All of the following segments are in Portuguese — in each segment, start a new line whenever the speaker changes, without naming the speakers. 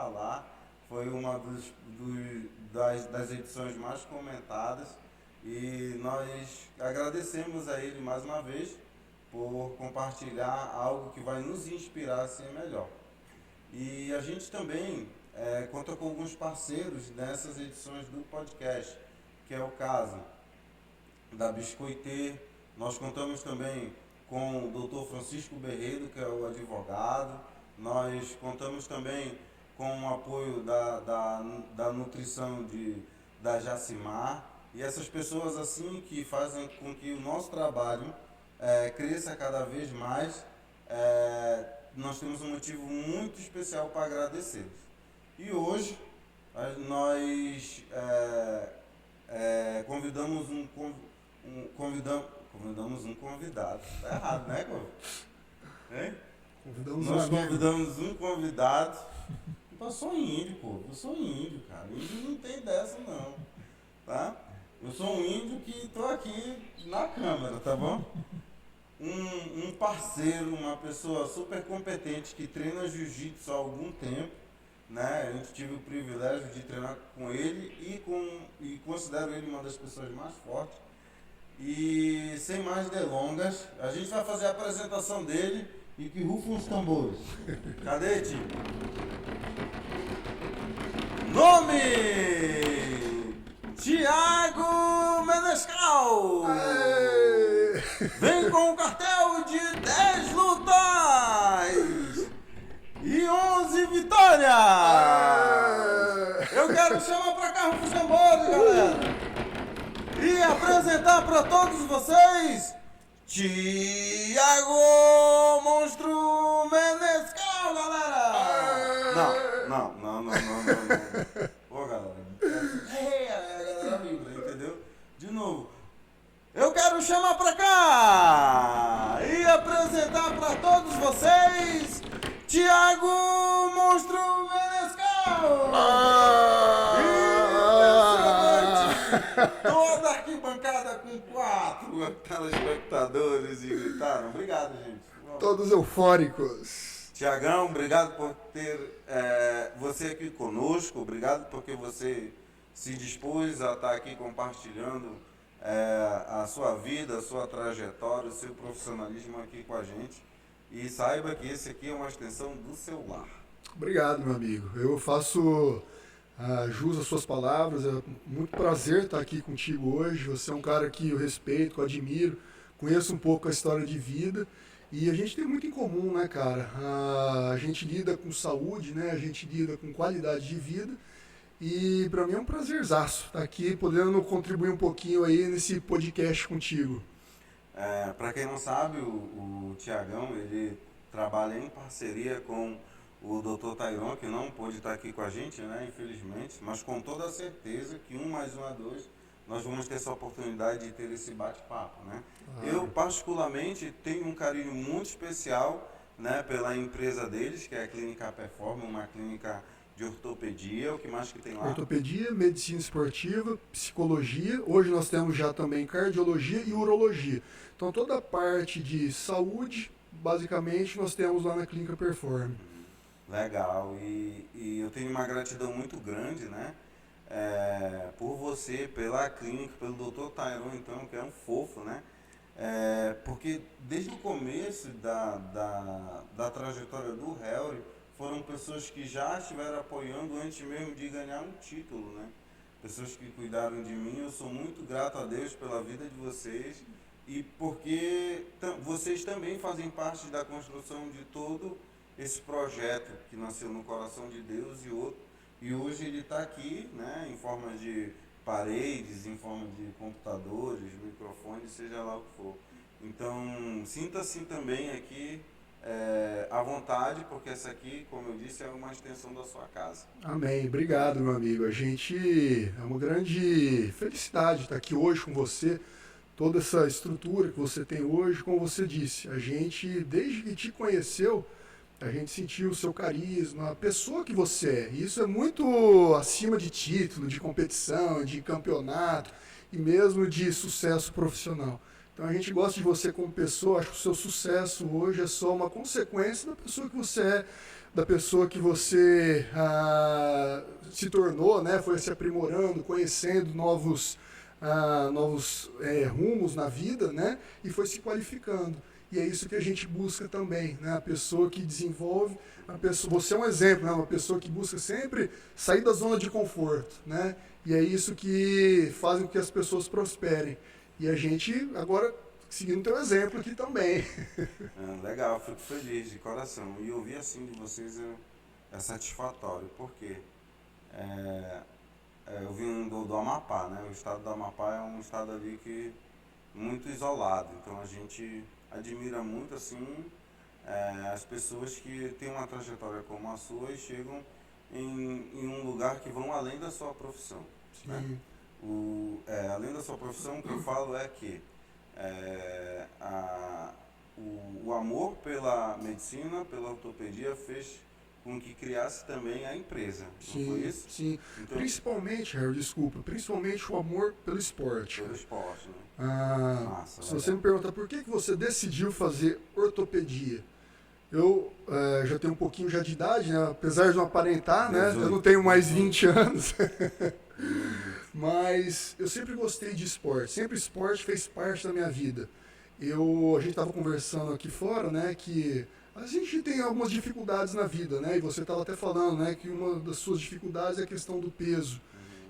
falar. Foi uma das edições mais comentadas e nós agradecemos a ele mais uma vez por compartilhar algo que vai nos inspirar a ser melhor. E a gente também conta com alguns parceiros nessas edições do podcast, que é o caso da Biscoitê. Nós contamos também com o Dr. Francisco Berredo, que é o advogado. Nós contamos também com o apoio da nutrição da Jacimar. E essas pessoas assim que fazem com que o nosso trabalho cresça cada vez mais, nós temos um motivo muito especial para agradecê-los. E hoje nós convidamos um convidado. Tá errado, né, hein? Nós convidamos um convidado. Eu sou índio, pô. Eu sou índio, cara. Índio não tem dessa, não. Tá? Eu sou um índio que tô aqui na câmera, tá bom? Um parceiro, uma pessoa super competente que treina jiu-jitsu há algum tempo, né? Eu tive o privilégio de treinar com ele e considero ele uma das pessoas mais fortes. E sem mais delongas, a gente vai fazer a apresentação dele e que rufam os tambores. Cadê, tio? Nome: Thiago Menescal. Vem com um cartel de 10 lutas e 11 vitórias. Eu quero chamar pra cá os tambores, galera. E apresentar para todos vocês Thiago Monstro Menescal, galera! Não. Pô, galera. A galera vibra, entendeu? De novo. Eu quero chamar pra cá e apresentar para todos vocês Thiago Monstro Menescal! Toda arquibancada com 4 telespectadores e gritaram. Obrigado, gente.
Todos eufóricos.
Tiagão, obrigado por ter você aqui conosco. Obrigado porque você se dispôs a estar aqui compartilhando a sua vida, a sua trajetória, o seu profissionalismo aqui com a gente. E saiba que esse aqui é uma extensão do seu lar.
Obrigado, meu amigo. Eu faço jus às suas palavras. É muito prazer estar aqui contigo hoje. Você é um cara que eu respeito, que eu admiro, conheço um pouco a história de vida e a gente tem muito em comum, né, cara? A gente lida com saúde, né? A gente lida com qualidade de vida e para mim é um prazerzaço estar aqui podendo contribuir um pouquinho aí nesse podcast contigo.
Para quem não sabe, o Tiagão, ele trabalha em parceria com o Dr. Tairon, que não pôde estar aqui com a gente, né, infelizmente, mas com toda a certeza que 1 mais 1 é 2, nós vamos ter essa oportunidade de ter esse bate-papo, né? Eu, particularmente, tenho um carinho muito especial, né, pela empresa deles, que é a Clínica Performa, uma clínica de ortopedia. O que mais que tem lá?
Ortopedia, medicina esportiva, psicologia. Hoje nós temos já também cardiologia e urologia. Então toda a parte de saúde, basicamente, nós temos lá na Clínica Performa.
Legal, e eu tenho uma gratidão muito grande, né, por você, pela clínica, pelo Dr. Tairon, então, que é um fofo, né, porque desde o começo da trajetória do Harry, foram pessoas que já estiveram apoiando antes mesmo de ganhar um título, né, pessoas que cuidaram de mim. Eu sou muito grato a Deus pela vida de vocês e porque vocês também fazem parte da construção de todo esse projeto que nasceu no coração de Deus e hoje ele está aqui, né, em forma de paredes, em forma de computadores, microfones, seja lá o que for. Então, sinta-se também aqui à vontade, porque essa aqui, como eu disse, é uma extensão da sua casa.
Amém. Obrigado, meu amigo. A gente é uma grande felicidade estar aqui hoje com você. Toda essa estrutura que você tem hoje, como você disse, a gente, desde que te conheceu, a gente sentiu o seu carisma, a pessoa que você é. E isso é muito acima de título, de competição, de campeonato e mesmo de sucesso profissional. Então a gente gosta de você como pessoa, acho que o seu sucesso hoje é só uma consequência da pessoa que você é, da pessoa que você se tornou, né? Foi se aprimorando, conhecendo novos rumos na vida, né? E foi se qualificando. E é isso que a gente busca também, né? A pessoa que desenvolve, você é um exemplo, né? Uma pessoa que busca sempre sair da zona de conforto, né? E é isso que faz com que as pessoas prosperem. E a gente agora seguindo o teu exemplo aqui também.
Legal, fico feliz de coração. E ouvir assim de vocês é satisfatório, porque eu vim do Amapá, né? O estado do Amapá é um estado ali que muito isolado, então a gente admira muito assim as pessoas que têm uma trajetória como a sua e chegam em um lugar que vão além da sua profissão.
Sim.
Né? Além da sua profissão, o que eu falo é que o amor pela medicina, pela ortopedia, fez com que criasse também a empresa.
Sim,
não foi isso?
Sim.
Então,
principalmente, Harry, desculpa, principalmente o amor pelo esporte.
Pelo esporte, né?
Se você me perguntar por que você decidiu fazer ortopedia, eu já tenho um pouquinho já de idade, né? Apesar de não aparentar, né? Eu não tenho mais 20 anos. Mas eu sempre gostei de esporte, sempre esporte fez parte da minha vida. A gente estava conversando aqui fora, né, que a gente tem algumas dificuldades na vida, né, e você estava até falando, né, que uma das suas dificuldades é a questão do peso.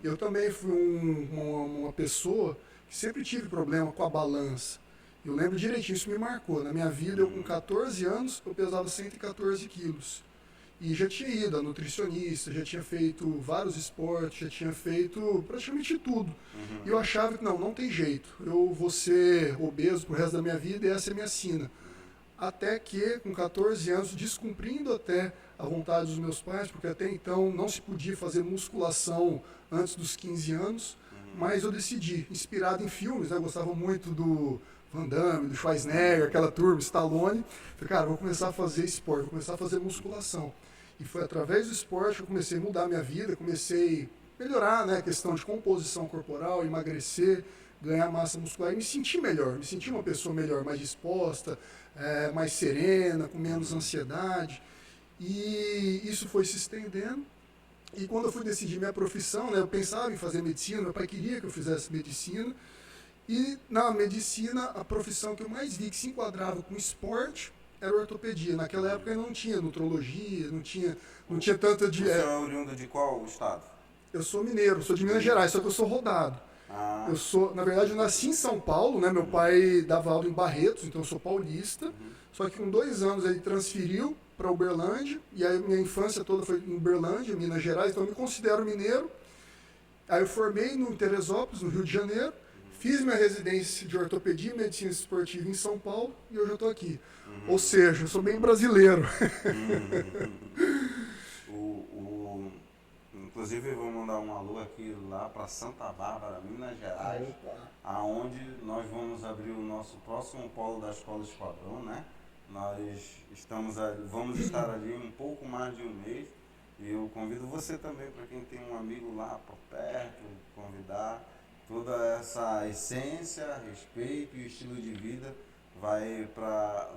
Eu também fui uma pessoa que sempre tive problema com a balança. Eu lembro direitinho, isso me marcou. Na minha vida, eu com 14 anos, eu pesava 114 quilos. E já tinha ido a nutricionista, já tinha feito vários esportes, já tinha feito praticamente tudo. E eu achava que não tem jeito. Eu vou ser obeso pro resto da minha vida e essa é a minha sina. Até que, com 14 anos, descumprindo até a vontade dos meus pais, porque até então não se podia fazer musculação antes dos 15 anos, mas eu decidi, inspirado em filmes, né? Eu gostava muito do Van Damme, do Schwarzenegger, aquela turma, Stallone. Falei, cara, vou começar a fazer esporte, vou começar a fazer musculação. E foi através do esporte que eu comecei a mudar a minha vida, comecei a melhorar, né, a questão de composição corporal, emagrecer, ganhar massa muscular e me sentir melhor, me sentir uma pessoa melhor, mais disposta, mais serena, com menos ansiedade. E isso foi se estendendo. E quando eu fui decidir minha profissão, né, eu pensava em fazer medicina, meu pai queria que eu fizesse medicina. E na medicina, a profissão que eu mais vi que se enquadrava com esporte era ortopedia. Naquela época não tinha nutrologia, não tinha tanta de...
Você é oriundo de qual estado?
Eu sou mineiro, sou de Minas Gerais, só que eu sou rodado. Na verdade, eu nasci em São Paulo, né? Meu pai dava aula em Barretos, então eu sou paulista. Só que com 2 anos ele transferiu para Uberlândia, e aí minha infância toda foi em Uberlândia, Minas Gerais, então eu me considero mineiro. Aí eu formei no Teresópolis, no Rio de Janeiro, fiz minha residência de ortopedia e medicina esportiva em São Paulo e hoje eu estou aqui. Ou seja, eu sou bem brasileiro.
Inclusive, eu vou mandar um alô aqui lá para Santa Bárbara, Minas Gerais, aonde nós vamos abrir o nosso próximo polo da Escola Esquadrão, né? Nós vamos estar ali um pouco mais de um mês e eu convido você também, para quem tem um amigo lá por perto, convidar. Toda essa essência, respeito e estilo de vida vai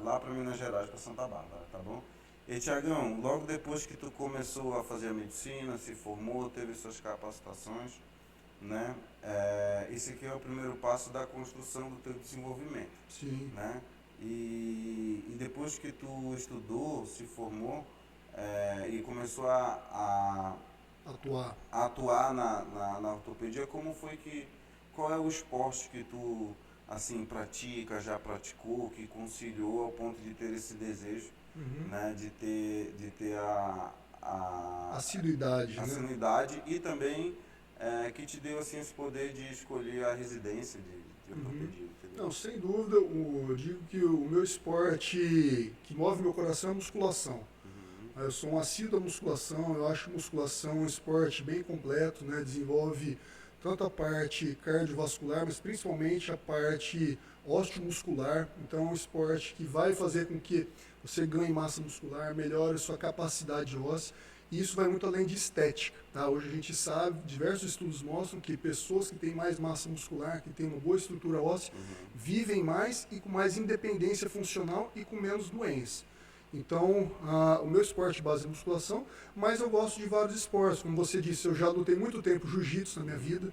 lá para Minas Gerais, para Santa Bárbara, tá bom? E Tiagão, logo depois que tu começou a fazer a medicina, se formou, teve suas capacitações, né? Esse aqui é o primeiro passo da construção do teu desenvolvimento.
Sim.
Né? E depois que tu estudou, se formou e começou a atuar na ortopedia, qual é o esporte que tu assim pratica, já praticou, que conciliou ao ponto de ter esse desejo, né, de ter a
assiduidade,
né? E também que te deu assim esse poder de escolher a residência de ortopedia.
Não, sem dúvida, eu digo que o meu esporte que move meu coração é a musculação. Eu sou um assíduo à musculação, eu acho musculação um esporte bem completo, né? Desenvolve tanto a parte cardiovascular, mas principalmente a parte osteomuscular. Então é um esporte que vai fazer com que você ganhe massa muscular, melhore sua capacidade óssea. E isso vai muito além de estética. Tá? Hoje a gente sabe, diversos estudos mostram que pessoas que têm mais massa muscular, que têm uma boa estrutura óssea, vivem mais e com mais independência funcional e com menos doenças. Então, o meu esporte de base é musculação, mas eu gosto de vários esportes. Como você disse, eu já lutei muito tempo jiu-jitsu na minha vida.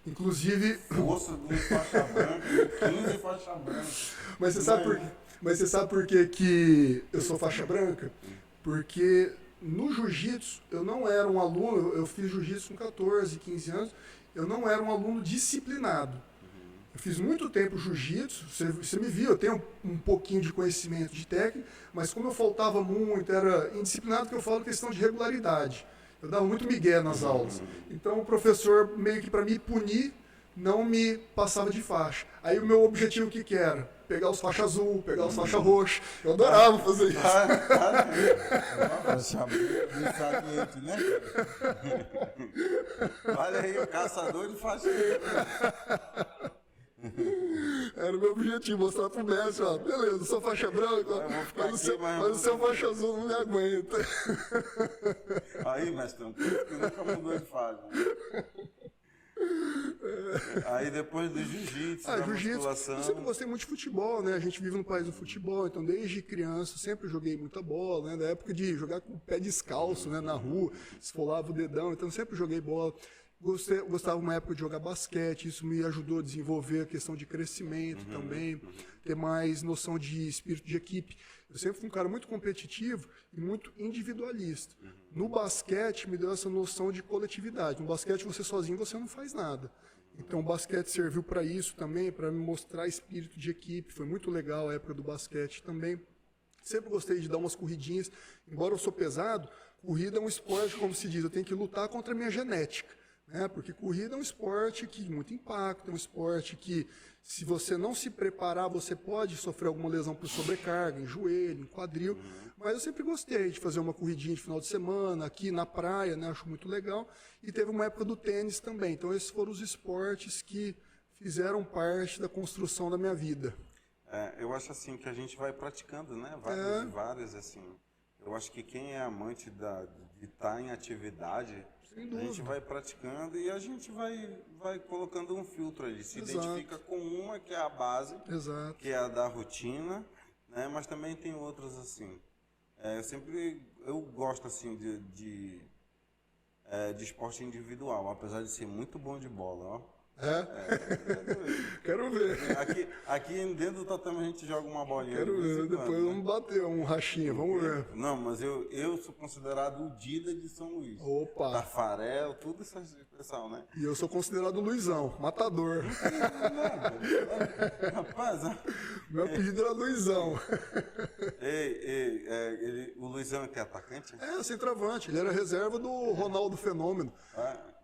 Inclusive...
Força do faixa branca, 15 faixa branca.
Mas você sabe por que eu sou faixa branca? Porque no jiu-jitsu, eu não era um aluno, eu fiz jiu-jitsu com 14, 15 anos, eu não era um aluno disciplinado. Eu fiz muito tempo jiu-jitsu, você me viu, eu tenho um pouquinho de conhecimento de técnica, mas como eu faltava muito, era indisciplinado, que eu falo questão de regularidade. Eu dava muito migué nas aulas. Então o professor, meio que para me punir, não me passava de faixa. Aí o meu objetivo o que era? Pegar os faixas azul, pegar os faixas roxas. Eu adorava fazer isso.
Saquete, né? Olha aí, o caçador de faixa.
Era o meu objetivo, mostrar pro mestre, ó, beleza, sou faixa branca, mas o seu faixa azul não me aguenta.
Aí, mestrão, que nunca mudou de fase. Aí depois do jiu-jitsu, da musculação...
Eu sempre gostei muito de futebol, né? A gente vive no país do futebol, então desde criança sempre joguei muita bola, né? Da época de jogar com o pé descalço, né? Na rua, esfolava o dedão, então sempre joguei bola. Gostava uma época de jogar basquete, isso me ajudou a desenvolver a questão de crescimento também, ter mais noção de espírito de equipe. Eu sempre fui um cara muito competitivo e muito individualista. No basquete me deu essa noção de coletividade. No basquete você sozinho você não faz nada. Então o basquete serviu para isso também, para me mostrar espírito de equipe. Foi muito legal a época do basquete também. Sempre gostei de dar umas corridinhas. Embora eu sou pesado, corrida é um esporte, como se diz, eu tenho que lutar contra a minha genética. Porque corrida é um esporte que muito impacto, é um esporte que, se você não se preparar, você pode sofrer alguma lesão por sobrecarga, em joelho, em quadril. Mas eu sempre gostei de fazer uma corridinha de final de semana, aqui na praia, né? Acho muito legal. E teve uma época do tênis também. Então, esses foram os esportes que fizeram parte da construção da minha vida.
Eu acho assim que a gente vai praticando, né? Várias, assim. Eu acho que quem é amante de estar em atividade... A gente vai praticando e a gente vai colocando um filtro ali. Se identifica com uma que é a base, que é a da rotina, né? Mas também tem outras assim. Eu gosto assim de esporte individual, apesar de ser muito bom de bola, ó.
Quero ver.
Aqui dentro do tatame a gente joga uma bolinha.
Quero ver, depois vamos bater um rachinha, vamos ver.
Não, mas eu sou considerado o Dida de São Luís.
Opa!
Tafarel, tudo isso pessoal, né?
E eu sou considerado o Luizão, matador.
Rapaz,
meu apelido era Luizão.
O Luizão que é atacante?
Centroavante, ele era reserva do Ronaldo Fenômeno.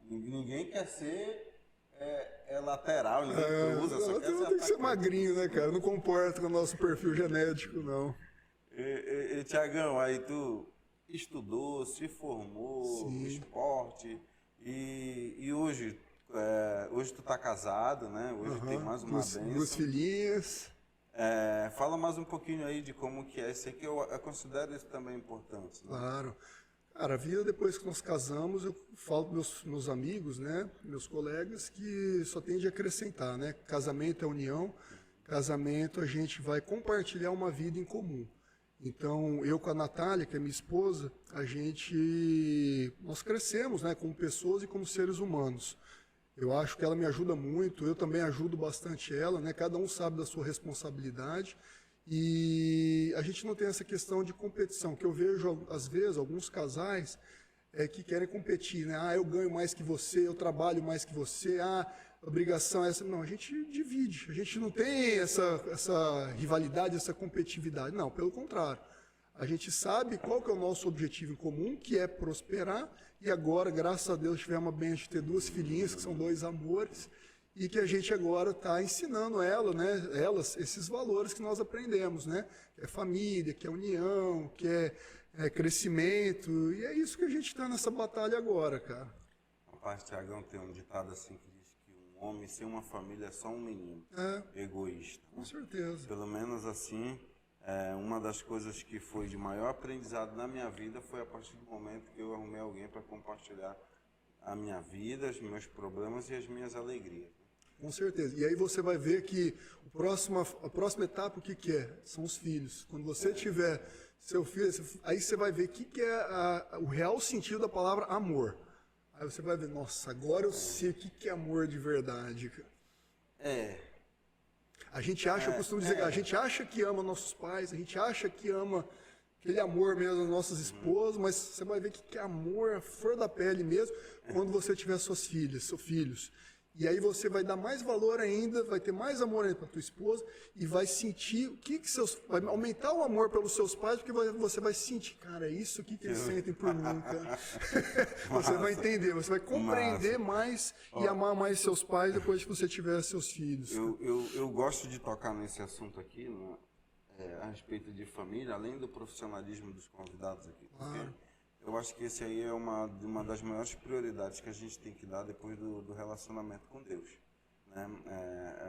Ninguém quer ser lateral, ninguém cruza, só quer ser
tem que ser magrinho, né, cara? Não comporta com o nosso perfil genético, não.
Tiagão, aí tu estudou, se formou no esporte e hoje tu tá casado, né? Hoje tem mais uma bênção.
2 filhinhas.
Fala mais um pouquinho aí de como que é isso aí, que eu considero isso também importante. Né?
Claro. Cara, a vida depois que nós casamos, eu falo para meus amigos, né, meus colegas, que só tende a acrescentar, né? Casamento é união, casamento a gente vai compartilhar uma vida em comum. Então, eu com a Natália, que é minha esposa, nós crescemos, né, como pessoas e como seres humanos. Eu acho que ela me ajuda muito, eu também ajudo bastante ela, né? Cada um sabe da sua responsabilidade. E a gente não tem essa questão de competição, que eu vejo, às vezes, alguns casais que querem competir, né? Eu ganho mais que você, eu trabalho mais que você, a obrigação é essa. Não, a gente divide, a gente não tem essa rivalidade, essa competitividade. Não, pelo contrário. A gente sabe qual que é o nosso objetivo em comum, que é prosperar, e agora, graças a Deus, tivemos a bênção de ter 2 filhinhas, que são 2 amores, e que a gente agora está ensinando elas esses valores que nós aprendemos, né? Que é família, que é união, que é crescimento, e é isso que a gente está nessa batalha agora, cara.
Rapaz, Tiagão, tem um ditado assim que diz que um homem sem uma família é só um menino, egoísta.
Com certeza.
Pelo menos assim, Uma das coisas que foi de maior aprendizado na minha vida foi a partir do momento que eu arrumei alguém para compartilhar a minha vida, os meus problemas e as minhas alegrias.
Com certeza. E aí você vai ver que a próxima etapa, o que que é? São os filhos. Quando você tiver seu filho, aí você vai ver o que que é o real sentido da palavra amor. Aí você vai ver, nossa, agora eu sei o que que é amor de verdade. A gente acha, eu costumo dizer, a gente acha que ama nossos pais, a gente acha que ama aquele amor mesmo das nossas esposas, mas você vai ver que é amor, a flor da pele mesmo, quando você tiver suas filhas, seus filhos. E aí você vai dar mais valor ainda, vai ter mais amor ainda para tua esposa e vai sentir vai aumentar o amor pelos seus pais, porque você vai sentir, cara, é isso que eles sentem por mim, cara. Você vai entender, você vai compreender mais e amar mais seus pais depois que você tiver seus filhos.
Eu gosto de tocar nesse assunto aqui, a respeito de família, além do profissionalismo dos convidados aqui. Porque eu acho que esse aí é uma das maiores prioridades que a gente tem que dar depois do relacionamento com Deus, né?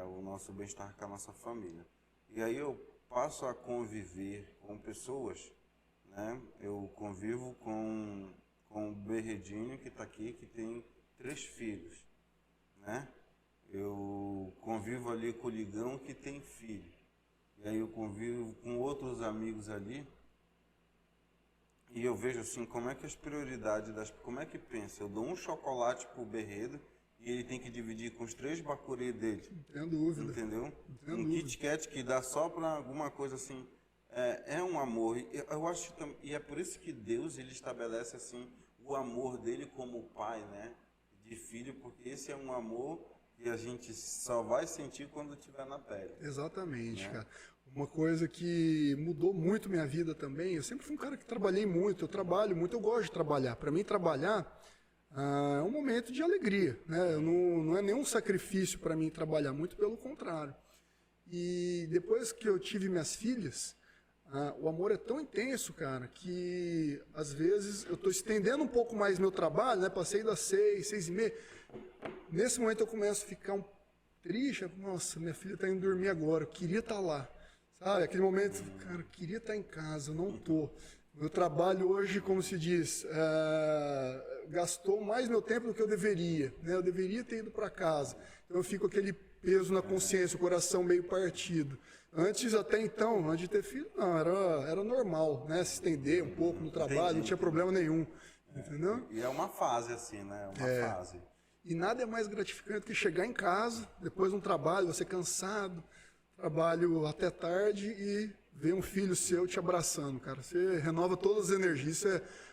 É o nosso bem-estar com a nossa família. E aí eu passo a conviver com pessoas, né? Eu convivo com o Berredinho, que está aqui, que tem 3 filhos, né? Eu convivo ali com o Ligão, que tem filho. E aí eu convivo com outros amigos ali. E eu vejo assim, como é que as prioridades como é que pensa? Eu dou um chocolate pro Berredo e ele tem que dividir com os 3 bacuri dele.
Não tenho dúvida.
Entendeu? Kit Kat que dá só para alguma coisa assim. É um amor. Eu acho e é por isso que Deus ele estabelece assim o amor dele como pai, né? De filho, porque esse é um amor que a gente só vai sentir quando estiver na pele.
Exatamente, né? Cara. Uma coisa que mudou muito minha vida também, eu sempre fui um cara que trabalhei muito, eu trabalho muito, eu gosto de trabalhar. Para mim, trabalhar é um momento de alegria, né? Não é nenhum sacrifício para mim trabalhar, muito pelo contrário. E depois que eu tive minhas filhas, o amor é tão intenso, cara, que às vezes eu estou estendendo um pouco mais meu trabalho, né? Passei das 6, 6:30. Nesse momento eu começo a ficar triste. Nossa, minha filha está indo dormir agora, eu queria estar lá. Sabe, aquele momento, cara, eu queria estar em casa, eu não estou. Meu trabalho hoje, como se diz, gastou mais meu tempo do que eu deveria. Né? Eu deveria ter ido para casa. Então eu fico com aquele peso na consciência, o coração meio partido. Antes, até então, antes de ter filho, não, era normal, né? Se estender um pouco no trabalho, não tinha problema nenhum. Entendeu?
E é uma fase assim, né? Uma fase.
E nada é mais gratificante que chegar em casa, depois de um trabalho, você cansado, trabalho até tarde e ver um filho seu te abraçando, cara. Você renova todas as energias.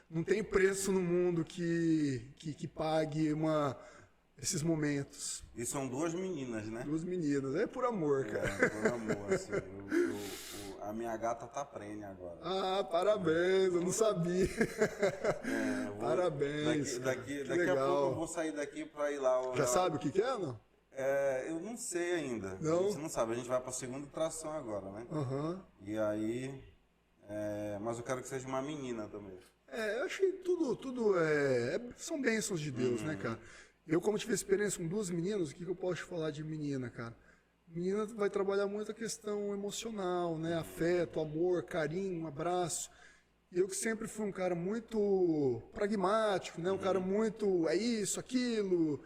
Não tem preço no mundo que pague esses momentos.
E são 2 meninas, né?
2 meninas. É por amor, cara.
É, por amor, assim. A minha gata tá prenha agora.
Ah, parabéns, eu não sabia. Parabéns.
Daqui a pouco eu vou sair daqui para ir lá.
Já sabe o que é, não?
Eu não sei ainda.
Não?
A gente não sabe. A gente vai para a 2ª tração agora, né? E aí... mas eu quero que seja uma menina também.
Eu acho que tudo são bênçãos de Deus, né, cara? Eu, como tive experiência com 2 meninas, o que eu posso falar de menina, cara? Menina vai trabalhar muito a questão emocional, né? Afeto, amor, carinho, um abraço. E eu que sempre fui um cara muito pragmático, né? Um cara muito, é isso, aquilo.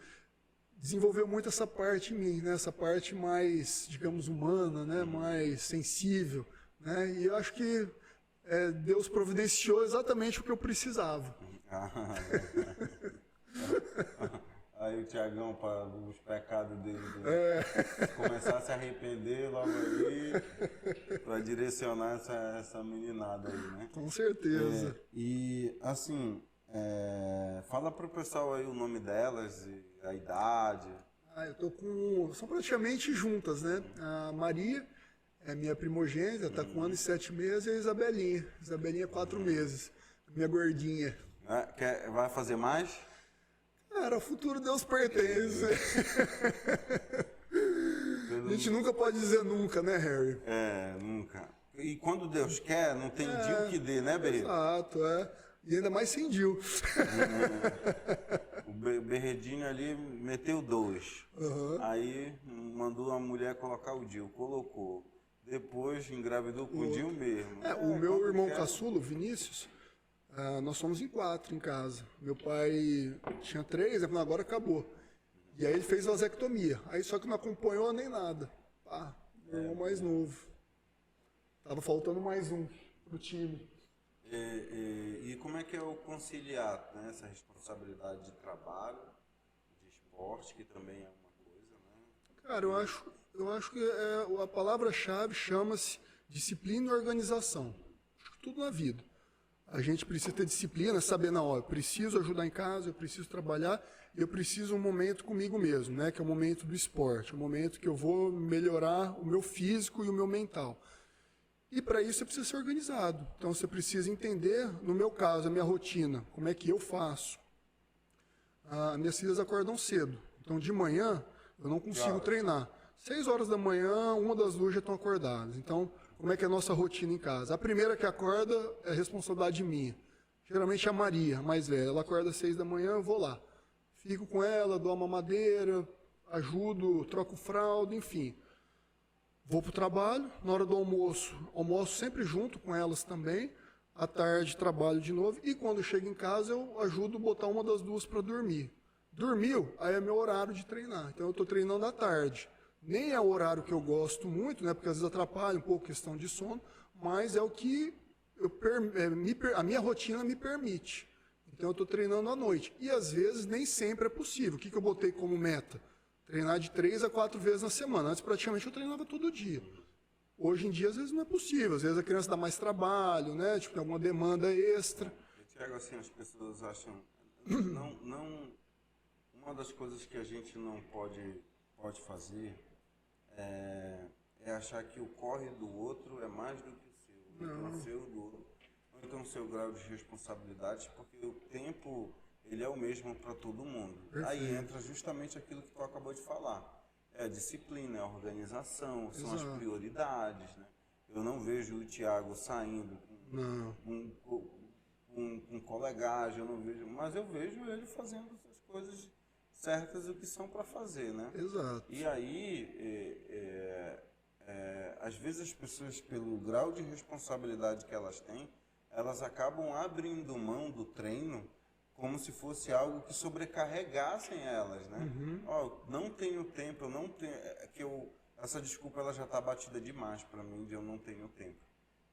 Desenvolveu muito essa parte em mim, né? Essa parte mais, digamos, humana, né? Mais sensível, né? E eu acho que Deus providenciou exatamente o que eu precisava.
Aí o Tiagão, para os pecados dele, começar a se arrepender logo ali, para direcionar essa meninada aí, né?
Com certeza.
E, assim, fala para o pessoal aí o nome delas, e a idade.
Eu tô são praticamente juntas, né? A Maria é minha primogênita, tá com 1 ano e 7 meses, e a Isabelinha. Isabelinha, 4 meses. Minha gordinha.
Vai fazer mais?
Cara, o futuro Deus pertence. A gente nunca pode dizer nunca, né, Harry?
Nunca. E quando Deus quer, não tem Dil que dê, né, Berredo?
Exato, E ainda mais sem Dil.
O Berredinho ali meteu 2. Aí mandou a mulher colocar o Dil, colocou. depois engravidou com o Dinho mesmo.
O meu irmão caçula, o Vinícius, nós somos em 4 em casa. Meu pai tinha 3, agora acabou. E aí ele fez vasectomia. Aí só que não acompanhou nem nada. Meu irmão mais novo. Tava faltando mais um pro time.
E como é que é o conciliar, né, essa responsabilidade de trabalho, de esporte, que também é uma coisa, né?
Cara, eu acho que a palavra-chave chama-se disciplina e organização. Acho que tudo na vida. A gente precisa ter disciplina, saber na hora, eu preciso ajudar em casa, eu preciso trabalhar, eu preciso um momento comigo mesmo, né, que é o momento do esporte, o momento que eu vou melhorar o meu físico e o meu mental. E para isso você precisa ser organizado. Então você precisa entender, no meu caso, a minha rotina, como é que eu faço. Minhas filhas acordam cedo, então de manhã eu não consigo treinar. 6 horas da manhã, uma das duas já estão acordadas. Então, como é que é a nossa rotina em casa? A primeira que acorda é responsabilidade minha. Geralmente é a Maria, a mais velha. Ela acorda às 6 da manhã, eu vou lá. Fico com ela, dou uma mamadeira, ajudo, troco fralda, enfim. Vou para o trabalho, na hora do almoço sempre junto com elas também. À tarde trabalho de novo e quando eu chego em casa eu ajudo a botar uma das duas para dormir. Dormiu, aí é meu horário de treinar. Então eu estou treinando à tarde. Nem é o horário que eu gosto muito, né? Porque às vezes atrapalha um pouco a questão de sono, mas é o que a minha rotina me permite. Então eu estou treinando à noite. E às vezes nem sempre é possível. O que eu botei como meta? Treinar de 3 a 4 vezes na semana. Antes praticamente eu treinava todo dia. Hoje em dia às vezes não é possível. Às vezes a criança dá mais trabalho, né? Tipo, tem alguma demanda extra.
Tiago, assim, as pessoas acham... Uma das coisas que a gente não pode fazer é achar que o corre do outro é mais do que o seu. Então, o seu do outro. Ou então o seu grau de responsabilidade, porque o tempo... ele é o mesmo para todo mundo. Perfeito. Aí entra justamente aquilo que tu acabou de falar. É a disciplina, é a organização, são as prioridades, né? Eu não vejo o Thiago saindo com colegagem, eu não vejo, mas eu vejo ele fazendo as coisas certas, o que são para fazer, né?
Exato.
E aí, às vezes as pessoas, pelo grau de responsabilidade que elas têm, elas acabam abrindo mão do treino como se fosse algo que sobrecarregassem elas, né? Não tenho tempo, eu não tenho... essa desculpa ela já está batida demais para mim, de eu não tenho tempo.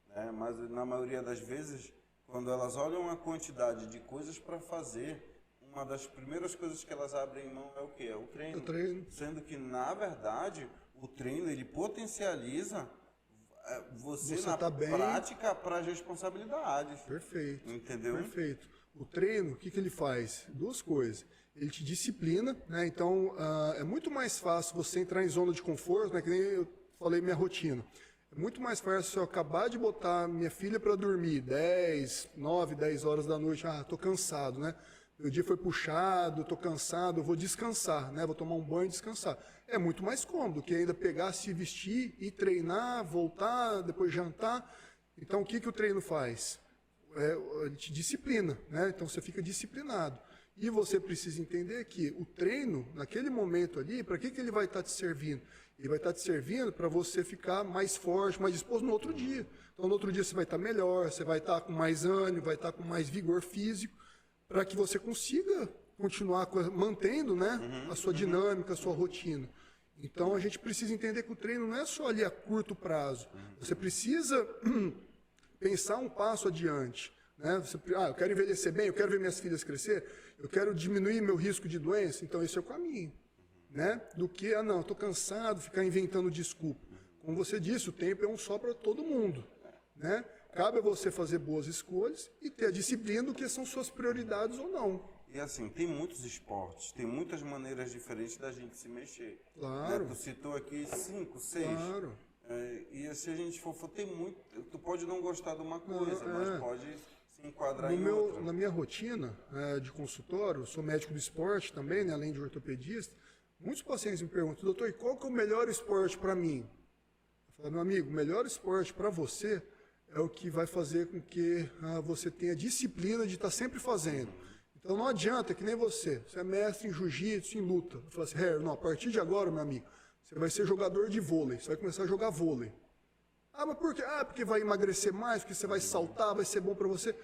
Né? Mas na maioria das vezes, quando elas olham a quantidade de coisas para fazer, uma das primeiras coisas que elas abrem mão é o quê? É o treino. Sendo que, na verdade, o treino ele potencializa você na prática para as responsabilidades.
Perfeito.
Entendeu?
Perfeito. O treino, o que ele faz? 2 coisas. Ele te disciplina, né? Então é muito mais fácil você entrar em zona de conforto, né? Que nem eu falei minha rotina. É muito mais fácil eu acabar de botar minha filha para dormir 9, 10 horas da noite. Tô cansado, né? Meu dia foi puxado, estou cansado, eu vou descansar, né? Vou tomar um banho e descansar. É muito mais cômodo que ainda pegar, se vestir e treinar, voltar, depois jantar. Então o que o treino faz? Ele te disciplina, né? Então você fica disciplinado. E você precisa entender que o treino, naquele momento ali, para que ele vai estar te servindo? Ele vai estar te servindo para você ficar mais forte, mais disposto no outro dia. Então no outro dia você vai estar melhor, você vai estar com mais ânimo, vai estar com mais vigor físico, para que você consiga continuar mantendo, né, a sua dinâmica, a sua rotina. Então a gente precisa entender que o treino não é só ali a curto prazo. Você precisa pensar um passo adiante. Né? Eu quero envelhecer bem, eu quero ver minhas filhas crescer, eu quero diminuir meu risco de doença, então esse é o caminho. Né? Do que, não, estou cansado, ficar inventando desculpa. Como você disse, o tempo é um só para todo mundo. Né? Cabe a você fazer boas escolhas e ter a disciplina do que são suas prioridades ou não.
E assim, tem muitos esportes, tem muitas maneiras diferentes da gente se mexer.
Claro.
Né? Tu citou aqui 5, 6.
Claro.
E se a gente for, tem muito. Tu pode não gostar de uma coisa, mas pode se enquadrar em outra.
Na minha rotina de consultório, eu sou médico do esporte também, né, além de ortopedista. Muitos pacientes me perguntam, doutor, e qual que é o melhor esporte para mim? Eu falo, meu amigo, o melhor esporte para você é o que vai fazer com que você tenha disciplina de estar sempre fazendo. Então não adianta, que nem você é mestre em jiu-jitsu, em luta. Eu falo assim, não, a partir de agora, meu amigo, você vai ser jogador de vôlei, você vai começar a jogar vôlei. Ah, mas por quê? Ah, porque vai emagrecer mais, porque você vai saltar, vai ser bom para você.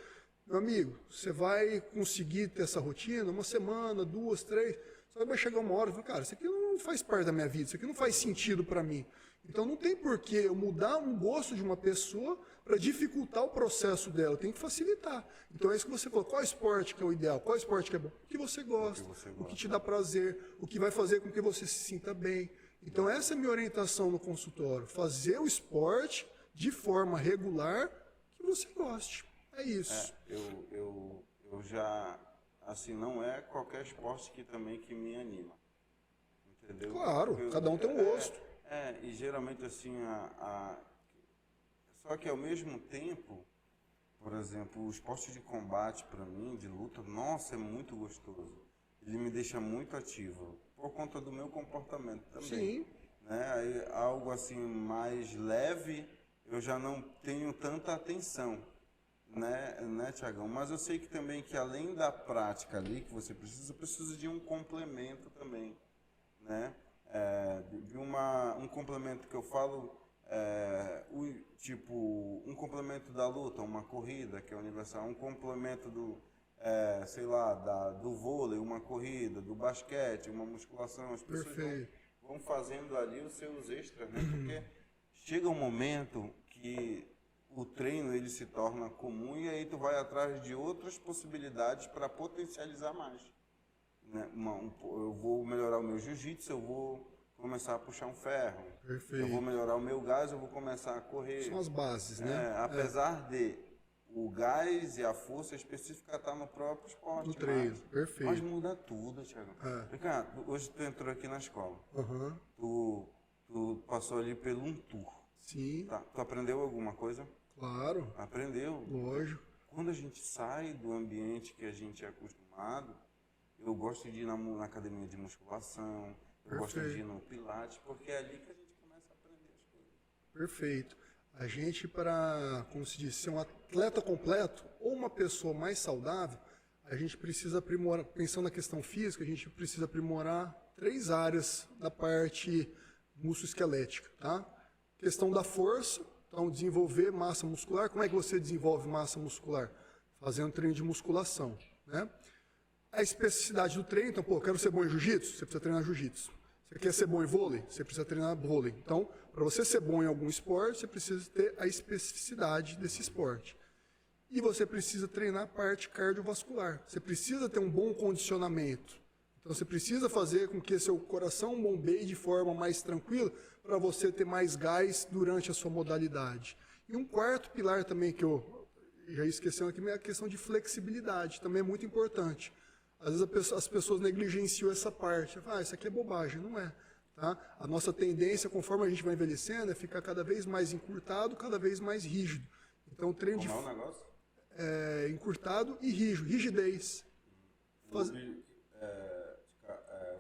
Meu amigo, você vai conseguir ter essa rotina uma semana, 2, 3, só que vai chegar uma hora e falar, cara, isso aqui não faz parte da minha vida, isso aqui não faz sentido para mim. Então não tem por que eu mudar um gosto de uma pessoa para dificultar o processo dela, tem que facilitar. Então é isso que você falou, qual esporte que é o ideal, qual esporte que é bom? O que você gosta, o que te dá prazer, o que vai fazer com que você se sinta bem. Então essa é a minha orientação no consultório, fazer o esporte de forma regular que você goste. É isso.
Eu já, assim, não é qualquer esporte que também que me anima, entendeu?
Claro, cada um tem um gosto.
E geralmente assim, só que ao mesmo tempo, por exemplo, o esporte de combate para mim, de luta, nossa, é muito gostoso. Ele me deixa muito ativo, por conta do meu comportamento também.
Sim.
Né? Aí, algo assim mais leve, eu já não tenho tanta atenção. Né, Tiagão? Mas eu sei que também que além da prática ali que você precisa de um complemento também, né? Um complemento que eu falo, tipo, um complemento da luta, uma corrida que é universal, um complemento sei lá, do vôlei, uma corrida, do basquete, uma musculação. As pessoas vão fazendo ali os seus extras, né? Porque chega um momento que o treino ele se torna comum e aí tu vai atrás de outras possibilidades para potencializar mais. Né? Eu vou melhorar o meu jiu-jitsu, eu vou começar a puxar um ferro.
Perfeito.
Eu vou melhorar o meu gás, eu vou começar a correr.
São as bases, né?
Apesar de o gás e a força específica estar no próprio esporte.
No treino, perfeito.
Mas muda tudo, Thiago. Ricardo, hoje tu entrou aqui na escola. Tu passou ali pelo um tour.
Sim.
Tá? Tu aprendeu alguma coisa?
Claro.
Aprendeu?
Lógico.
Quando a gente sai do ambiente que a gente é acostumado, eu gosto de ir na academia de musculação, eu gosto de ir no pilates, porque é ali que a gente começa a aprender as coisas.
Perfeito. A gente, para, como se diz, ser um atleta completo ou uma pessoa mais saudável, a gente precisa aprimorar, pensando na questão física, a gente precisa aprimorar 3 áreas da parte musculoesquelética, tá? Questão da força. Então, desenvolver massa muscular. Como é que você desenvolve massa muscular? Fazendo treino de musculação, né? A especificidade do treino, então, eu quero ser bom em jiu-jitsu? Você precisa treinar jiu-jitsu. Você quer ser bom em vôlei? Você precisa treinar vôlei. Então, para você ser bom em algum esporte, você precisa ter a especificidade desse esporte. E você precisa treinar a parte cardiovascular. Você precisa ter um bom condicionamento. Então, você precisa fazer com que seu coração bombeie de forma mais tranquila para você ter mais gás durante a sua modalidade. E um quarto pilar também que eu já esqueci aqui é a questão de flexibilidade. Também é muito importante. Às vezes as pessoas negligenciam essa parte. Isso aqui é bobagem. Não é. Tá? A nossa tendência, conforme a gente vai envelhecendo, é ficar cada vez mais encurtado, cada vez mais rígido. Então, o treino
Como é o negócio?
Encurtado e rígido. Rigidez.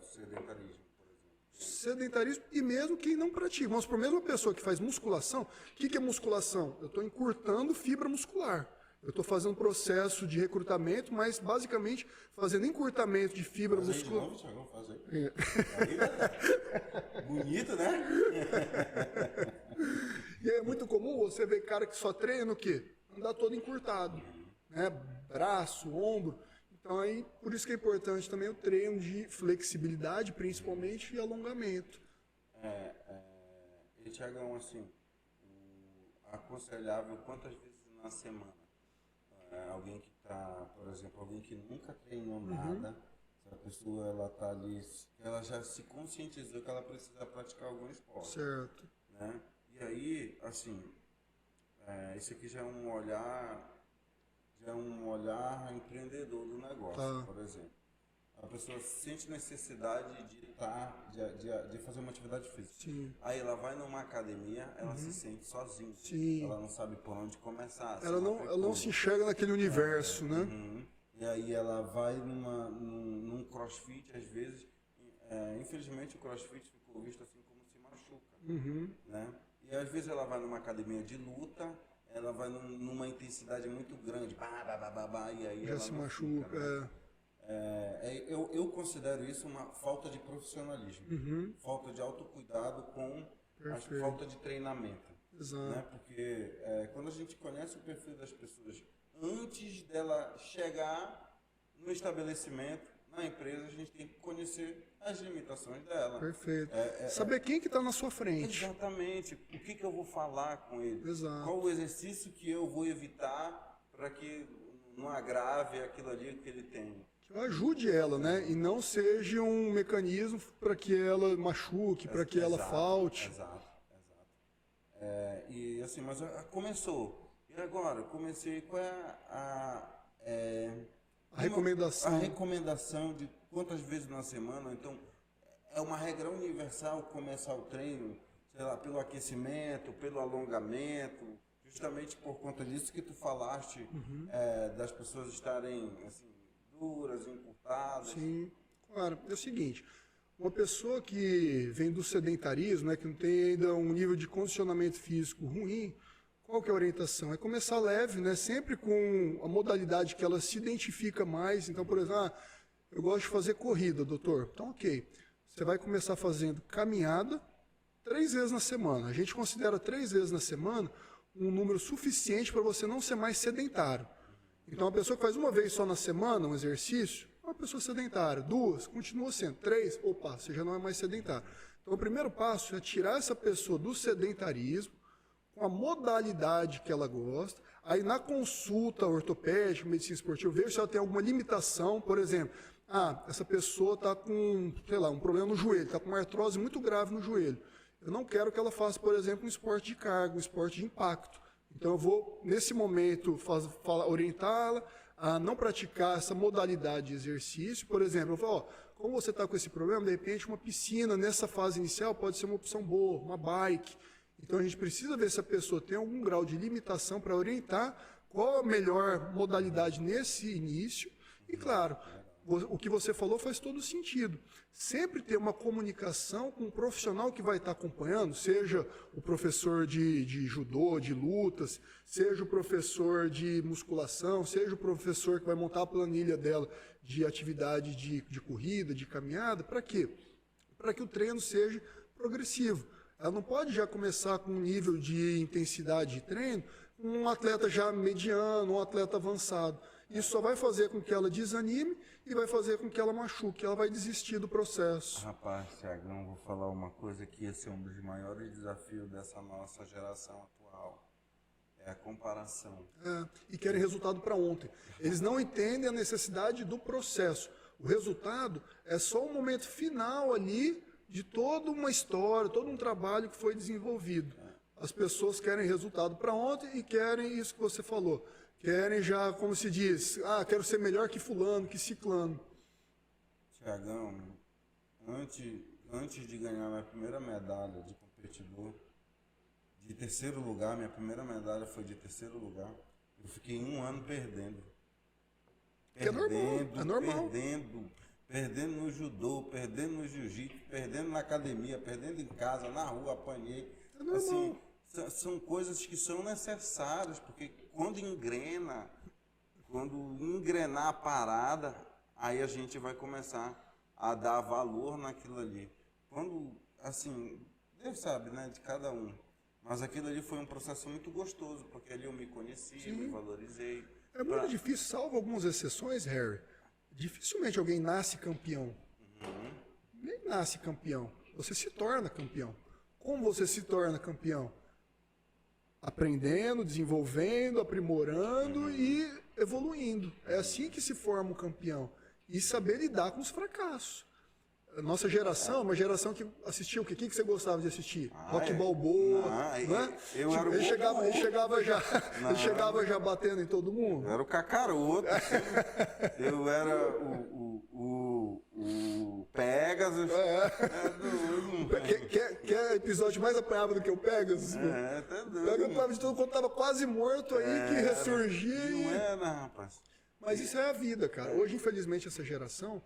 Sedentarismo, por exemplo.
Sedentarismo e mesmo quem não pratica. Vamos por mesmo a pessoa que faz musculação. O que é musculação? Eu estou encurtando fibra muscular. Eu estou fazendo um processo de recrutamento, mas basicamente fazendo encurtamento de fibra muscular.
Faz aí. Bonito, né?
E é muito comum você ver cara que só treina o quê? Andar todo encurtado. Né? Braço, ombro. Então, aí, por isso que é importante também o treino de flexibilidade, principalmente, e alongamento.
E, Tiagão, assim, aconselhável quantas vezes na semana? Alguém que está, por exemplo, alguém que nunca treinou nada, se a pessoa ela tá ali, ela já se conscientizou que ela precisa praticar algum esporte.
Certo.
Né? E aí, assim, esse aqui já é um olhar empreendedor do negócio, por exemplo. A pessoa sente necessidade de fazer uma atividade física.
Sim.
Aí ela vai numa academia, ela se sente sozinha.
Sim.
Ela não sabe por onde começar.
Ela não se enxerga naquele universo, né?
E aí ela vai num crossfit, às vezes. Infelizmente o crossfit ficou visto assim como se machuca. Né? E às vezes ela vai numa academia de luta, ela vai numa intensidade muito grande, e aí
já
ela
se
não
machuca.
Fica, né? Eu considero isso uma falta de profissionalismo, falta de autocuidado com a falta de treinamento.
Exato.
Né? Porque quando a gente conhece o perfil das pessoas, antes dela chegar no estabelecimento, na empresa, a gente tem que conhecer as limitações dela.
Perfeito. Saber quem que está na sua frente.
Exatamente. O que eu vou falar com ele?
Exato.
Qual o exercício que eu vou evitar para que não agrave aquilo ali que ele tem?
Que ajude ela, né? E não seja um mecanismo para que ela machuque, para que ela falte.
Exato. E assim, mas começou. E agora? Comecei. Qual é
a recomendação?
A recomendação de quantas vezes na semana? Então, é uma regra universal começar o treino, sei lá, pelo aquecimento, pelo alongamento, justamente por conta disso que tu falaste, das pessoas estarem assim, duras, encurtadas.
Sim, claro. É o seguinte, uma pessoa que vem do sedentarismo, né, que não tem ainda um nível de condicionamento físico ruim, qual que é a orientação? É começar leve, né, sempre com a modalidade que ela se identifica mais. Então, por exemplo, eu gosto de fazer corrida, doutor. Então, ok. Você vai começar fazendo caminhada 3 vezes na semana. A gente considera 3 vezes na semana um número suficiente para você não ser mais sedentário. Então, a pessoa que faz uma vez só na semana um exercício, é uma pessoa sedentária. 2, continua sendo. 3, opa, você já não é mais sedentário. Então, o primeiro passo é tirar essa pessoa do sedentarismo, com a modalidade que ela gosta. Aí, na consulta ortopédica, medicina esportiva, ver se ela tem alguma limitação. Por exemplo, essa pessoa está com, sei lá, um problema no joelho, está com uma artrose muito grave no joelho. Eu não quero que ela faça, por exemplo, um esporte de carga, um esporte de impacto. Então, eu vou, nesse momento, orientá-la a não praticar essa modalidade de exercício. Por exemplo, eu falo, como você está com esse problema, de repente uma piscina nessa fase inicial pode ser uma opção boa, uma bike. Então, a gente precisa ver se a pessoa tem algum grau de limitação para orientar qual a melhor modalidade nesse início. E, claro, o que você falou faz todo sentido. Sempre ter uma comunicação com um profissional que vai estar acompanhando, seja o professor de judô, de lutas, seja o professor de musculação, seja o professor que vai montar a planilha dela de atividade de corrida, de caminhada. Para quê? Para que o treino seja progressivo. Ela não pode já começar com um nível de intensidade de treino, um atleta já mediano, um atleta avançado. Isso só vai fazer com que ela desanime e vai fazer com que ela machuque, ela vai desistir do processo.
Rapaz, Thiagão, vou falar uma coisa que esse é um dos maiores desafios dessa nossa geração atual. É a comparação.
E querem resultado para ontem. Eles não entendem a necessidade do processo. O resultado é só um momento final ali de toda uma história, todo um trabalho que foi desenvolvido. As pessoas querem resultado para ontem e querem isso que você falou. Querem já, como se diz, quero ser melhor que fulano, que ciclano.
Thiagão, antes de ganhar minha primeira medalha de competidor, de terceiro lugar, minha primeira medalha foi de terceiro lugar, eu fiquei 1 ano perdendo.
É normal.
Perdendo no judô, perdendo no jiu-jitsu, perdendo na academia, perdendo em casa, na rua, apanhei.
É normal.
Assim, são coisas que são necessárias, porque quando engrenar a parada, aí a gente vai começar a dar valor naquilo ali. Quando, assim, Deus sabe, né, de cada um. Mas aquilo ali foi um processo muito gostoso, porque ali eu me conheci, me valorizei.
É muito difícil, salvo algumas exceções, Harry. Dificilmente alguém nasce campeão. Nem nasce campeão. Você se torna campeão. Como você se torna campeão? Aprendendo, desenvolvendo, aprimorando e evoluindo. É assim que se forma um campeão. E saber lidar com os fracassos. A nossa geração é uma geração que assistia o quê? O que você gostava de assistir? Rock Balboa, não é? Ele chegava já batendo em todo mundo.
Eu era o cacaroto. Eu era o Pegasus.
Quer episódio mais apanhado do que o Pegasus?
Tá doido.
O Pegasus de todo quando tava quase morto aí, que ressurgia.
Não era, rapaz.
Mas isso é a vida, cara. Hoje, infelizmente, essa geração,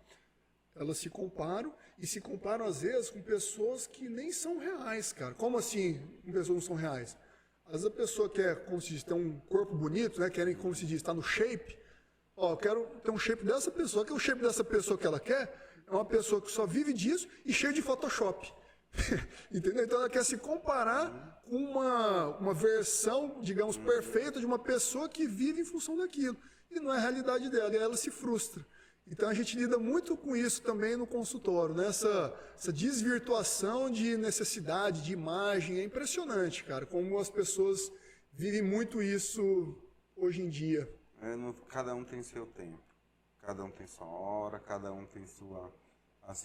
elas se comparam às vezes com pessoas que nem são reais, cara. Como assim pessoas não são reais? Às vezes a pessoa quer, como se diz, ter um corpo bonito, né? Querem, como se diz, estar no shape. Eu quero ter um shape dessa pessoa, que é o shape dessa pessoa que ela quer é uma pessoa que só vive disso e cheia de Photoshop. Entendeu? Então ela quer se comparar com uma versão, digamos, perfeita de uma pessoa que vive em função daquilo. E não é a realidade dela, e ela se frustra. Então a gente lida muito com isso também no consultório, né? Essa desvirtuação de necessidade, de imagem, é impressionante, cara, como as pessoas vivem muito isso hoje em dia.
Cada um tem seu tempo, cada um tem sua hora, cada um tem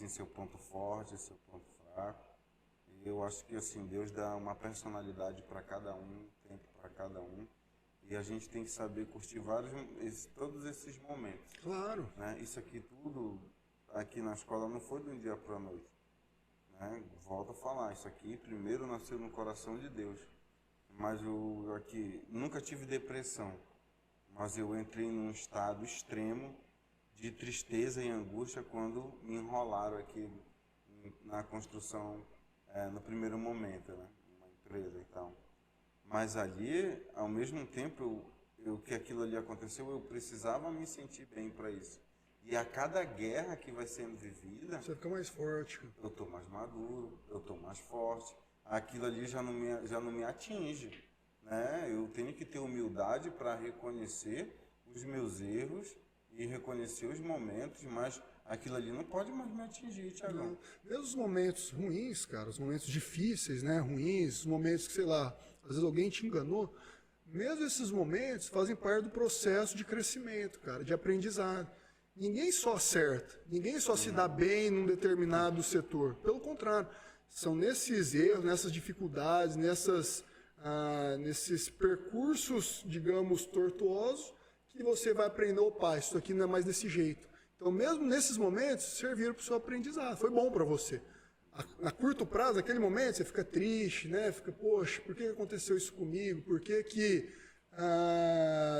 seu ponto forte, seu ponto fraco. E eu acho que assim, Deus dá uma personalidade para cada um, tempo para cada um. E a gente tem que saber curtir todos esses momentos.
Claro.
Né? Isso aqui tudo, aqui na escola, não foi de um dia para a noite. Né? Volto a falar, isso aqui primeiro nasceu no coração de Deus. Mas eu aqui nunca tive depressão, mas eu entrei num estado extremo de tristeza e angústia quando me enrolaram aqui na construção, no primeiro momento, né? Uma empresa e tal. Mas ali, ao mesmo tempo que aquilo ali aconteceu, eu precisava me sentir bem para isso. E a cada guerra que vai sendo vivida,
você fica mais forte.
Eu estou mais maduro, eu estou mais forte. Aquilo ali já não me atinge, né? Eu tenho que ter humildade para reconhecer os meus erros e reconhecer os momentos, mas aquilo ali não pode mais me atingir, Thiagão.
Mesmo os momentos ruins, cara, os momentos difíceis, né, ruins, os momentos que, sei lá, às vezes alguém te enganou, mesmo esses momentos fazem parte do processo de crescimento, cara, de aprendizado. Ninguém só acerta, ninguém só se dá bem num determinado setor. Pelo contrário, são nesses erros, nessas dificuldades, nesses percursos, digamos, tortuosos, que você vai aprender, opa, isso aqui não é mais desse jeito. Então, mesmo nesses momentos, serviram para o seu aprendizado. Foi bom para você. A curto prazo, naquele momento, você fica triste, né? Fica, poxa, por que aconteceu isso comigo? Por que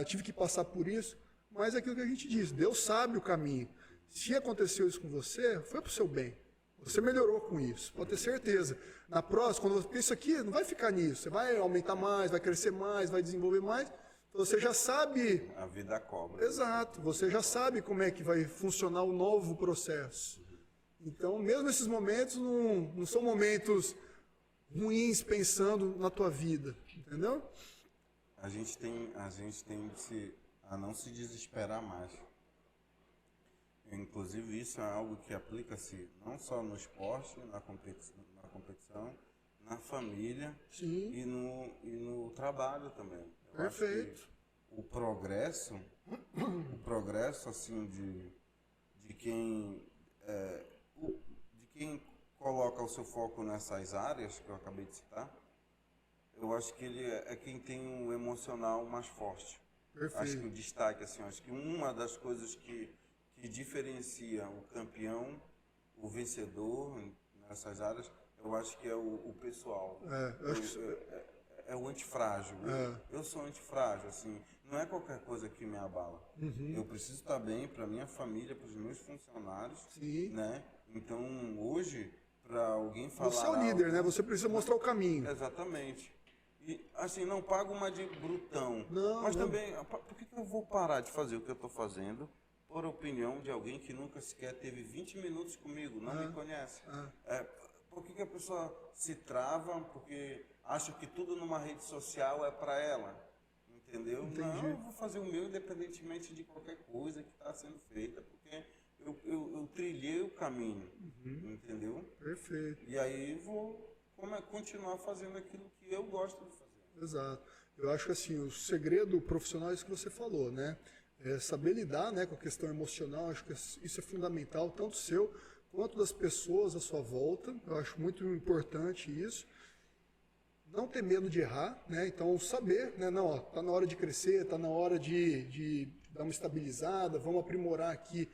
tive que passar por isso? Mas é aquilo que a gente diz, Deus sabe o caminho. Se aconteceu isso com você, foi para o seu bem. Você melhorou com isso, pode ter certeza. Na próxima, porque isso aqui não vai ficar nisso. Você vai aumentar mais, vai crescer mais, vai desenvolver mais. Então você já sabe...
A vida cobra.
Exato, você já sabe como é que vai funcionar o novo processo. Então, mesmo esses momentos não são momentos ruins pensando na tua vida, entendeu?
A gente tem a não se desesperar mais. Inclusive, isso é algo que aplica-se não só no esporte, na competição, na família.
Sim.
E no trabalho também. Eu
Perfeito.
Acho que o progresso assim de quem coloca o seu foco nessas áreas que eu acabei de citar, eu acho que ele é quem tem um emocional mais forte.
Perfeito.
Acho que o destaque, assim, acho que uma das coisas que diferencia o campeão, o vencedor nessas áreas, eu acho que é o pessoal. É o antifrágil. Eu sou antifrágil, assim, não é qualquer coisa que me abala. Eu preciso estar bem para minha família, para os meus funcionários.
Sim.
Né? Então, hoje, para alguém falar...
Você é o líder, né? Você precisa mostrar o caminho.
Exatamente. E, assim, não pago uma de brutão.
Não,
mas
não.
também, por que eu vou parar de fazer o que eu estou fazendo por opinião de alguém que nunca sequer teve 20 minutos comigo, não me conhece? Por que a pessoa se trava? Porque acha que tudo numa rede social é para ela. Entendeu?
Entendi.
Não, eu vou fazer o meu independentemente de qualquer coisa que está sendo feita, porque eu trilhei o caminho. Entendeu?
Perfeito.
E aí vou continuar fazendo aquilo que eu gosto de fazer.
Exato. Eu acho que assim, o segredo profissional é isso que você falou, né? É saber lidar, né, com a questão emocional, acho que isso é fundamental, tanto seu quanto das pessoas à sua volta. Eu acho muito importante isso. Não ter medo de errar, né? Então saber, né? Não, tá na hora de crescer, tá na hora de dar uma estabilizada, vamos aprimorar aqui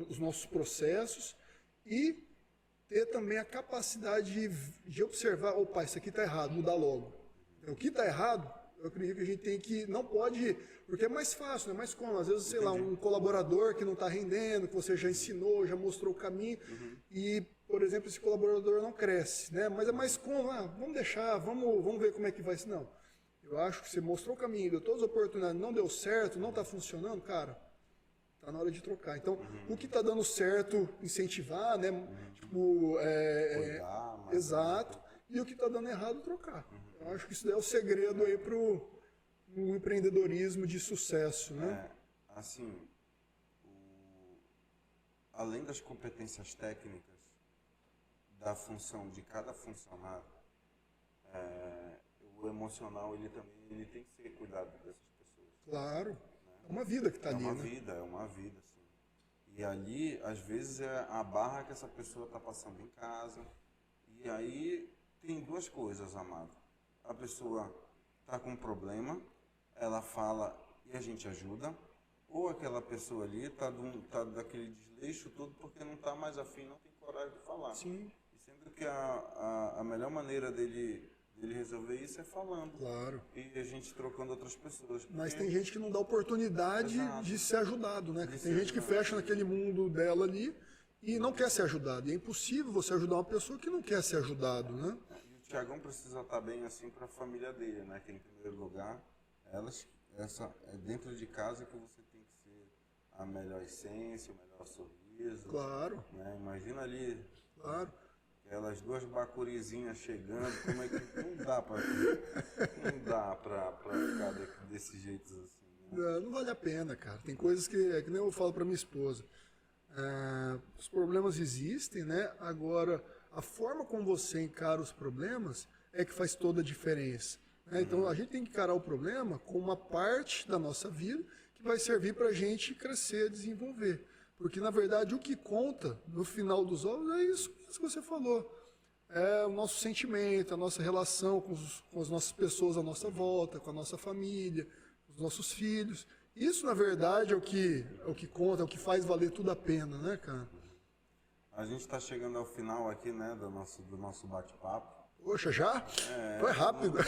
os nossos processos e ter também a capacidade de observar, opa, isso aqui está errado, mudar logo. Então, o que está errado, eu acredito que a gente tem que, não pode, porque é mais fácil, né? Mais cômodo. Às vezes, sei lá, um colaborador que não está rendendo, que você já ensinou, já mostrou o caminho, e, por exemplo, esse colaborador não cresce, né? Mas é mais cômodo, vamos deixar, vamos ver como é que vai ser. Não, eu acho que você mostrou o caminho, deu todas as oportunidades, não deu certo, não está funcionando, cara, Tá na hora de trocar. Então, o que tá dando certo, incentivar, né? Tipo,
Cuidar, mas
exato. E o que tá dando errado, trocar. Eu acho que isso daí é o segredo aí pro empreendedorismo de sucesso, né?
Assim, além das competências técnicas da função de cada funcionário, o emocional ele tem que ser cuidado dessas pessoas.
Claro. É uma vida que tá ali, né?
É uma vida, sim. E ali, às vezes, é a barra que essa pessoa está passando em casa. E aí tem duas coisas, amado. A pessoa está com um problema, ela fala e a gente ajuda. Ou aquela pessoa ali tá daquele desleixo todo porque não está mais afim, não tem coragem de falar.
Sim.
E sendo que a melhor maneira dele resolver isso é falando.
Claro.
E a gente trocando outras pessoas.
Mas tem gente que não dá oportunidade de ser ajudado, né? Tem gente que fecha naquele mundo dela ali e não quer ser ajudado. E é impossível você ajudar uma pessoa que não quer ser ajudado, né?
E o Tiagão precisa estar bem assim para a família dele, né? Que em primeiro lugar, é dentro de casa que você tem que ser a melhor essência, o melhor sorriso.
Claro.
Né? Imagina ali.
Claro.
Aquelas duas bacurizinhas chegando, como é que não dá para ficar desse jeito assim. Né?
Não vale a pena, cara. Tem coisas que nem eu falo para minha esposa. Os problemas existem, né? Agora, a forma como você encara os problemas é que faz toda a diferença. Né? Então, a gente tem que encarar o problema como uma parte da nossa vida que vai servir para a gente crescer, desenvolver. Porque, na verdade, o que conta no final dos ovos é isso que você falou. É o nosso sentimento, a nossa relação com as nossas pessoas à nossa volta, com a nossa família, com os nossos filhos. Isso, na verdade, é o que conta, é o que faz valer tudo a pena, né, cara?
A gente está chegando ao final aqui, né, do nosso bate-papo.
Poxa, já? Foi rápido.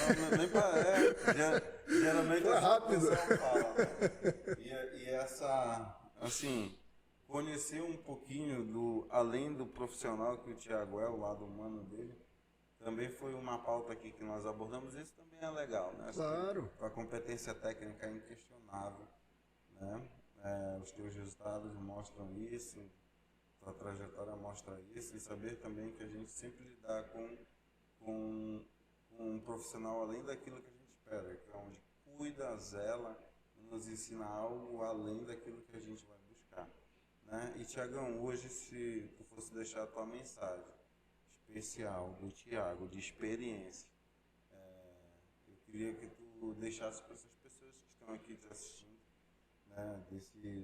Geralmente
foi rápido.
Fala, né? E essa, assim, conhecer um pouquinho além do profissional que o Thiago é, o lado humano dele, também foi uma pauta aqui que nós abordamos. Isso também é legal, né?
Claro.
A competência técnica é inquestionável, né? Os teus resultados mostram isso, tua trajetória mostra isso, e saber também que a gente sempre lidar com um profissional além daquilo que a gente espera, que é onde cuida, zela, nos ensina algo além daquilo que a gente vai buscar. Né? E, Tiagão, hoje, se tu fosse deixar a tua mensagem especial do Tiago, de experiência, eu queria que tu deixasse para essas pessoas que estão aqui te assistindo, né?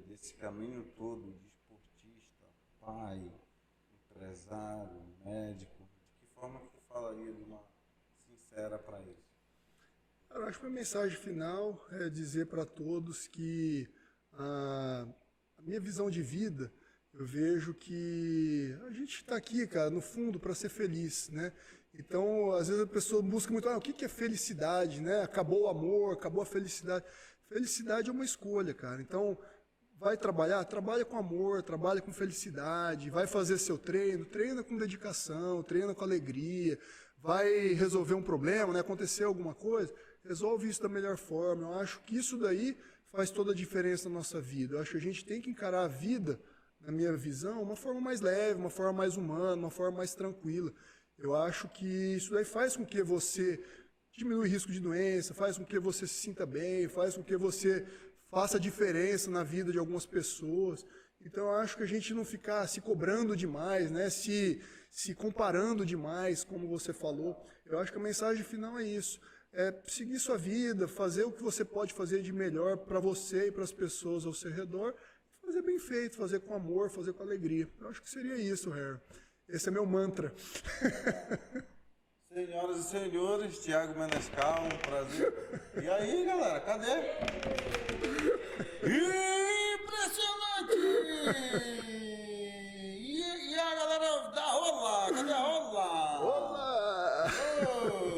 desse caminho todo de esportista, pai, empresário, médico, de que forma que tu falaria de uma sincera para eles?
Eu acho que a mensagem final é dizer para todos que a minha visão de vida, eu vejo que a gente está aqui, cara, no fundo, para ser feliz, né? Então, às vezes a pessoa busca muito, o que é felicidade, né? Acabou o amor, acabou a felicidade. Felicidade é uma escolha, cara. Então, vai trabalhar? Trabalha com amor, trabalha com felicidade, vai fazer seu treino, treina com dedicação, treina com alegria, vai resolver um problema, né? Aconteceu alguma coisa, resolve isso da melhor forma. Eu acho que isso daí faz toda a diferença na nossa vida. Eu acho que a gente tem que encarar a vida, na minha visão, uma forma mais leve, uma forma mais humana, uma forma mais tranquila. Eu acho que isso daí faz com que você diminua o risco de doença, faz com que você se sinta bem, faz com que você faça diferença na vida de algumas pessoas. Então, eu acho que a gente não ficar se cobrando demais, né? se comparando demais, como você falou. Eu acho que a mensagem final é isso. É seguir sua vida, fazer o que você pode fazer de melhor para você e para as pessoas ao seu redor, fazer bem feito, fazer com amor, fazer com alegria. Eu acho que seria isso, Harry. Esse é meu mantra.
Senhoras e senhores, Thiago Menescal, um prazer. E aí, galera, cadê? Impressionante! E a galera da Rola? Cadê a Rola?
Olá!
Oh!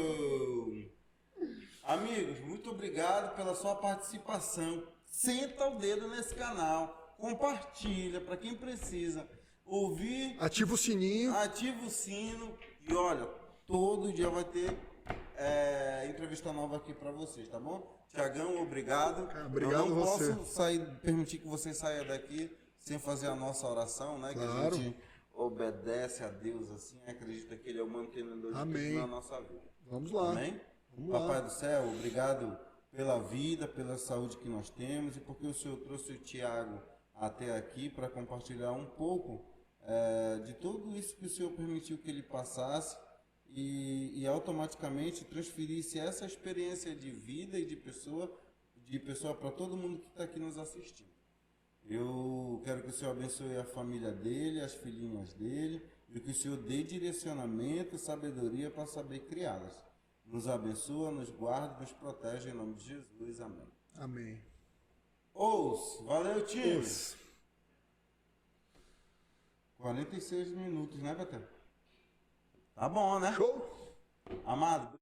Amigos, muito obrigado pela sua participação. Senta o dedo nesse canal, compartilha para quem precisa ouvir.
Ativa o sininho.
Ativa o sino e olha, todo dia vai ter entrevista nova aqui para vocês, tá bom? Tiagão, obrigado.
Obrigado
Eu não
você.
posso permitir que você saia daqui sem fazer a nossa oração, né?
Claro.
Que a gente obedece a Deus assim, acredita que Ele é o mantenedor de tudo na nossa vida.
Vamos lá.
Amém?
Vamos
Papai
lá.
do céu, obrigado pela vida, pela saúde que nós temos e porque o Senhor trouxe o Tiago até aqui para compartilhar um pouco de tudo isso que o Senhor permitiu que ele passasse e automaticamente transferisse essa experiência de vida e de pessoa para todo mundo que está aqui nos assistindo. Eu quero que o Senhor abençoe a família dele, as filhinhas dele, e que o Senhor dê direcionamento e sabedoria para saber criá-las. Nos abençoa, nos guarda, nos protege em nome de Jesus. Amém.
Amém.
Valeu, time! 46 minutos, né, Betel? Tá bom, né?
Show!
Amado.